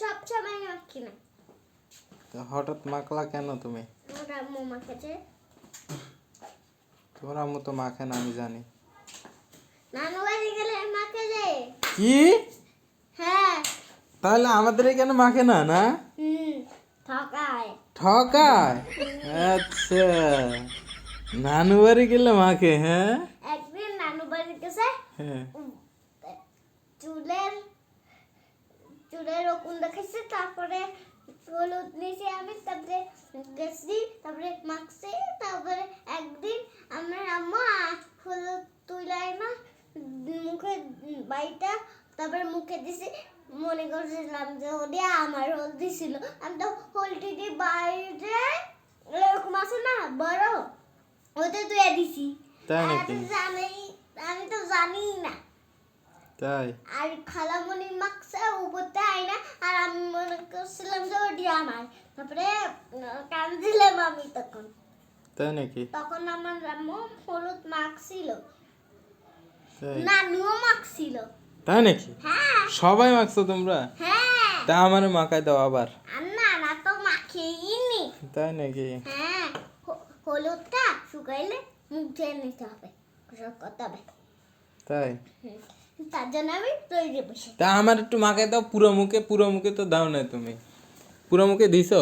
সব সময় মাখি না। তো হঠাৎ মাখলা কেন তুমি? আমার আম্মু মাখেছে। তোমার আম্মু তো মাখে না, আমি জানি। নানু বাড়ি গেলে মাখে যায়। কি? হ্যাঁ। তাহলে আমাদের এখানে মাখে না না? ঠকায়। ঠকায়? আচ্ছা, নানু বাড়ি গেলে মাখে? হ্যাঁ, একদিন নানু বাড়ি গেছে, হ্যাঁ। চুলের চুলের ওকুন দেখাইছে, তারপরে হলুদ নিয়েছি আমি, তারপরে গেছি, তারপরে মাখছি। তারপরে একদিন আমার আম্মা হলুদ তুলাই না মুখে বাইটা, তারপরে মুখে দিছি। মনে করছিলাম যে ওটা আমার হলুদ দিছিল। আমি তো হলুদি বাইরে এরকম আছে না বড়, ওটা তুই দিছি। তাই নাকি? আমি তো জানি না। তাই? আর খালামণি মাখছে উপরতে আইনা, আর আমি মনে করছিলাম যে ওটি আমার। তারপরে কাঁদছিলাম আমি তখন। তাই নাকি? তখন আমার আম্মু হলুদ মাখছিল, তাই? নানুও মাখছিল। তাই নাকি? হ্যাঁ সবাই মাখছো তোমরা? হ্যাঁ। তা আমারে মাখাই দাও আবার। আর না তো মাখিইনি। তাই নাকি? হ্যাঁ, হলুদটা শুকাইলে মুখ ধুয়ে নিতে হবে, গোসল করতে হবে। তাই? তার জন্য আমি তৈরি বসে। তা আমার একটু মাখাই দাও পুরো মুখে। পুরো মুখে তো দাও না তুমি। পুরো মুখে দিছো?